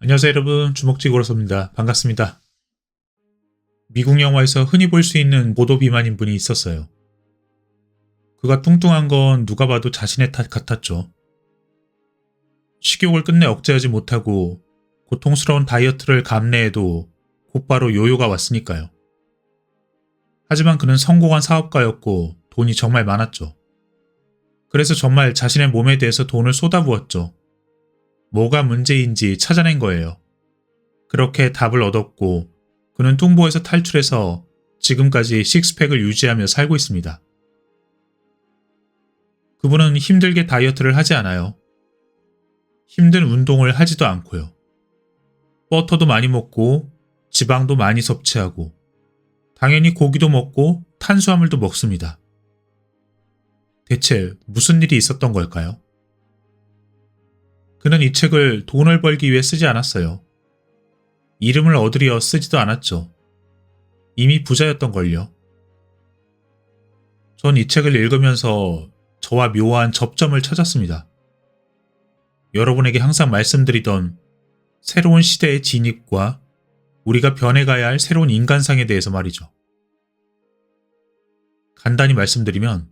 안녕하세요 여러분, 주먹지구로서입니다. 반갑습니다. 미국 영화에서 흔히 볼 수 있는 고도 비만인 분이 있었어요. 그가 뚱뚱한 건 누가 봐도 자신의 탓 같았죠. 식욕을 끝내 억제하지 못하고 고통스러운 다이어트를 감내해도 곧바로 요요가 왔으니까요. 하지만 그는 성공한 사업가였고 돈이 정말 많았죠. 그래서 정말 자신의 몸에 대해서 돈을 쏟아부었죠. 뭐가 문제인지 찾아낸 거예요. 그렇게 답을 얻었고 그는 뚱보에서 탈출해서 지금까지 식스팩을 유지하며 살고 있습니다. 그분은 힘들게 다이어트를 하지 않아요. 힘든 운동을 하지도 않고요. 버터도 많이 먹고 지방도 많이 섭취하고 당연히 고기도 먹고 탄수화물도 먹습니다. 대체 무슨 일이 있었던 걸까요? 그는 이 책을 돈을 벌기 위해 쓰지 않았어요. 이름을 얻으려 쓰지도 않았죠. 이미 부자였던걸요. 전 이 책을 읽으면서 저와 묘한 접점을 찾았습니다. 여러분에게 항상 말씀드리던 새로운 시대의 진입과 우리가 변해가야 할 새로운 인간상에 대해서 말이죠. 간단히 말씀드리면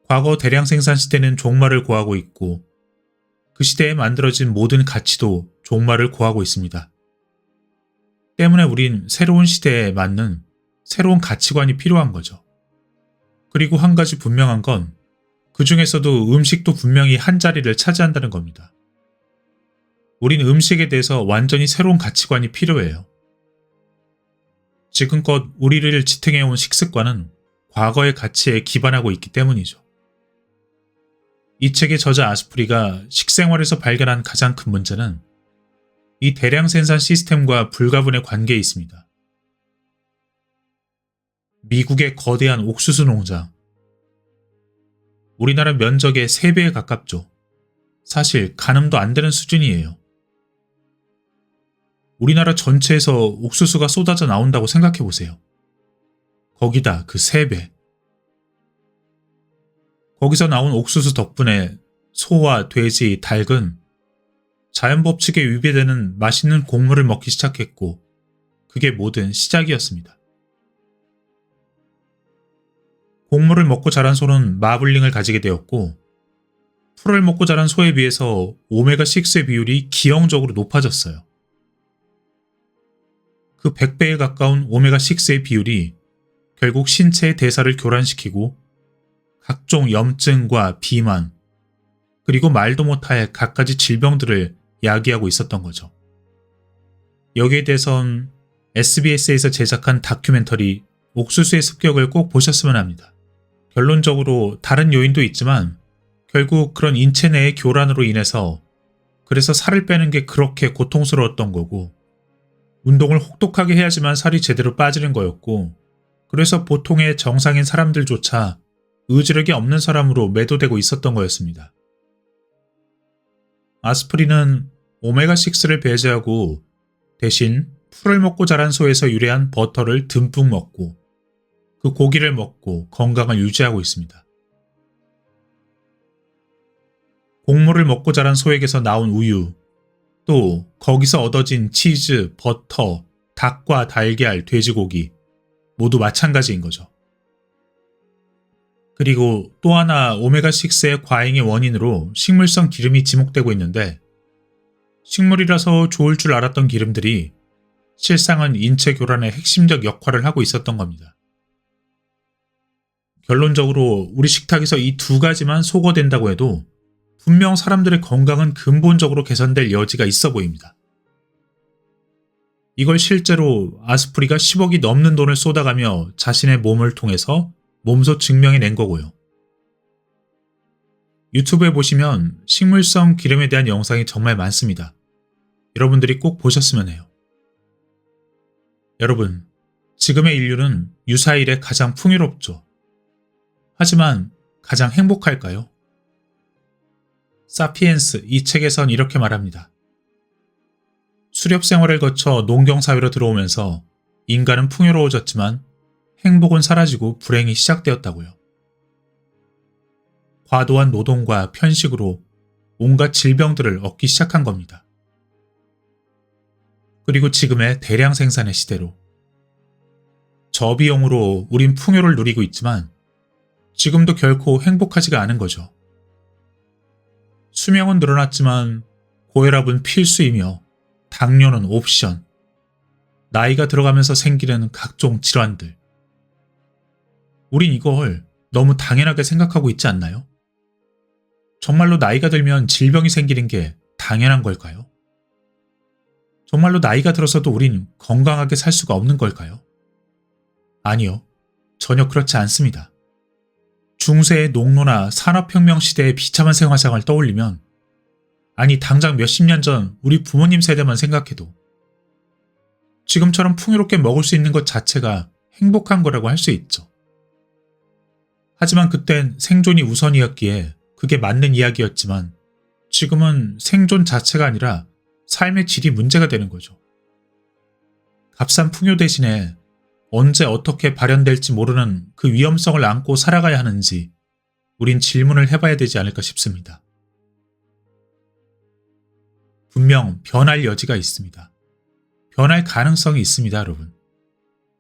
과거 대량 생산 시대는 종말을 고하고 있고 그 시대에 만들어진 모든 가치도 종말을 고하고 있습니다. 때문에 우린 새로운 시대에 맞는 새로운 가치관이 필요한 거죠. 그리고 한 가지 분명한 건 그 중에서도 음식도 분명히 한 자리를 차지한다는 겁니다. 우린 음식에 대해서 완전히 새로운 가치관이 필요해요. 지금껏 우리를 지탱해온 식습관은 과거의 가치에 기반하고 있기 때문이죠. 이 책의 저자 아스프리가 식생활에서 발견한 가장 큰 문제는 이 대량 생산 시스템과 불가분의 관계에 있습니다. 미국의 거대한 옥수수 농장. 우리나라 면적의 3배에 가깝죠. 사실 가늠도 안 되는 수준이에요. 우리나라 전체에서 옥수수가 쏟아져 나온다고 생각해 보세요. 거기다 그 3배. 거기서 나온 옥수수 덕분에 소와 돼지, 닭은 자연 법칙에 위배되는 맛있는 곡물을 먹기 시작했고 그게 모든 시작이었습니다. 곡물을 먹고 자란 소는 마블링을 가지게 되었고 풀을 먹고 자란 소에 비해서 오메가6의 비율이 기형적으로 높아졌어요. 그 100배에 가까운 오메가6의 비율이 결국 신체의 대사를 교란시키고 각종 염증과 비만, 그리고 말도 못할 갖가지 질병들을 야기하고 있었던 거죠. 여기에 대해선 SBS에서 제작한 다큐멘터리 옥수수의 습격을 꼭 보셨으면 합니다. 결론적으로 다른 요인도 있지만 결국 그런 인체 내의 교란으로 인해서 그래서 살을 빼는 게 그렇게 고통스러웠던 거고 운동을 혹독하게 해야지만 살이 제대로 빠지는 거였고 그래서 보통의 정상인 사람들조차 의지력이 없는 사람으로 매도되고 있었던 거였습니다. 아스프린은 오메가6를 배제하고 대신 풀을 먹고 자란 소에서 유래한 버터를 듬뿍 먹고 그 고기를 먹고 건강을 유지하고 있습니다. 곡물을 먹고 자란 소에게서 나온 우유, 또 거기서 얻어진 치즈, 버터, 닭과 달걀, 돼지고기 모두 마찬가지인 거죠. 그리고 또 하나 오메가6의 과잉의 원인으로 식물성 기름이 지목되고 있는데 식물이라서 좋을 줄 알았던 기름들이 실상은 인체 교란의 핵심적 역할을 하고 있었던 겁니다. 결론적으로 우리 식탁에서 이 두 가지만 소거된다고 해도 분명 사람들의 건강은 근본적으로 개선될 여지가 있어 보입니다. 이걸 실제로 아스프리가 10억이 넘는 돈을 쏟아가며 자신의 몸을 통해서 몸소 증명해낸 거고요. 유튜브에 보시면 식물성 기름에 대한 영상이 정말 많습니다. 여러분들이 꼭 보셨으면 해요. 여러분, 지금의 인류는 유사 이래 가장 풍요롭죠. 하지만 가장 행복할까요? 사피엔스 이 책에선 이렇게 말합니다. 수렵 생활을 거쳐 농경사회로 들어오면서 인간은 풍요로워졌지만 행복은 사라지고 불행이 시작되었다고요. 과도한 노동과 편식으로 온갖 질병들을 얻기 시작한 겁니다. 그리고 지금의 대량 생산의 시대로. 저비용으로 우린 풍요를 누리고 있지만 지금도 결코 행복하지가 않은 거죠. 수명은 늘어났지만 고혈압은 필수이며 당뇨는 옵션, 나이가 들어가면서 생기는 각종 질환들. 우린 이걸 너무 당연하게 생각하고 있지 않나요? 정말로 나이가 들면 질병이 생기는 게 당연한 걸까요? 정말로 나이가 들어서도 우린 건강하게 살 수가 없는 걸까요? 아니요, 전혀 그렇지 않습니다. 중세의 농노나 산업혁명 시대의 비참한 생활상을 떠올리면, 아니 당장 몇십 년 전 우리 부모님 세대만 생각해도 지금처럼 풍요롭게 먹을 수 있는 것 자체가 행복한 거라고 할 수 있죠. 하지만 그땐 생존이 우선이었기에 그게 맞는 이야기였지만 지금은 생존 자체가 아니라 삶의 질이 문제가 되는 거죠. 값싼 풍요 대신에 언제 어떻게 발현될지 모르는 그 위험성을 안고 살아가야 하는지 우린 질문을 해봐야 되지 않을까 싶습니다. 분명 변할 여지가 있습니다. 변할 가능성이 있습니다, 여러분.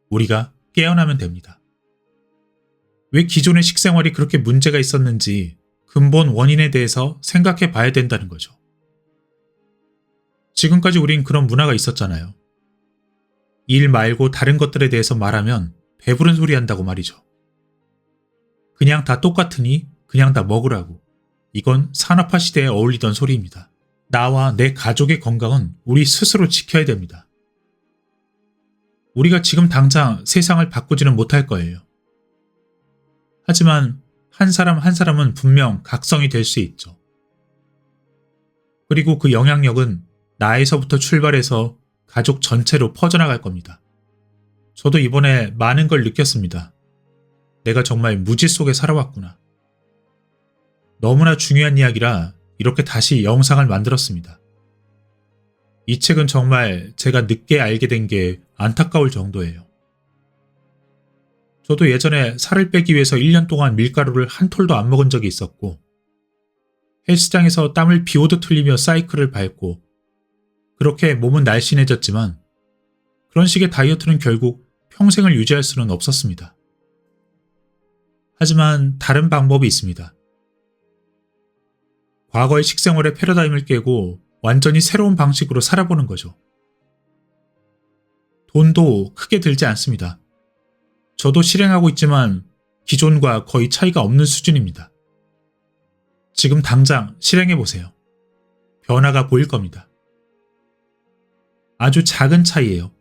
우리가 깨어나면 됩니다. 왜 기존의 식생활이 그렇게 문제가 있었는지 근본 원인에 대해서 생각해 봐야 된다는 거죠. 지금까지 우린 그런 문화가 있었잖아요. 일 말고 다른 것들에 대해서 말하면 배부른 소리 한다고 말이죠. 그냥 다 똑같으니 그냥 다 먹으라고. 이건 산업화 시대에 어울리던 소리입니다. 나와 내 가족의 건강은 우리 스스로 지켜야 됩니다. 우리가 지금 당장 세상을 바꾸지는 못할 거예요. 하지만 한 사람 한 사람은 분명 각성이 될 수 있죠. 그리고 그 영향력은 나에서부터 출발해서 가족 전체로 퍼져나갈 겁니다. 저도 이번에 많은 걸 느꼈습니다. 내가 정말 무지 속에 살아왔구나. 너무나 중요한 이야기라 이렇게 다시 영상을 만들었습니다. 이 책은 정말 제가 늦게 알게 된 게 안타까울 정도예요. 저도 예전에 살을 빼기 위해서 1년 동안 밀가루를 한 톨도 안 먹은 적이 있었고, 헬스장에서 땀을 비오듯 흘리며 사이클을 밟고, 그렇게 몸은 날씬해졌지만 그런 식의 다이어트는 결국 평생을 유지할 수는 없었습니다. 하지만 다른 방법이 있습니다. 과거의 식생활의 패러다임을 깨고 완전히 새로운 방식으로 살아보는 거죠. 돈도 크게 들지 않습니다. 저도 실행하고 있지만 기존과 거의 차이가 없는 수준입니다. 지금 당장 실행해보세요. 변화가 보일 겁니다. 아주 작은 차이예요.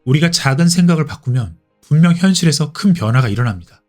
우리가 작은 생각을 바꾸면 분명 현실에서 큰 변화가 일어납니다.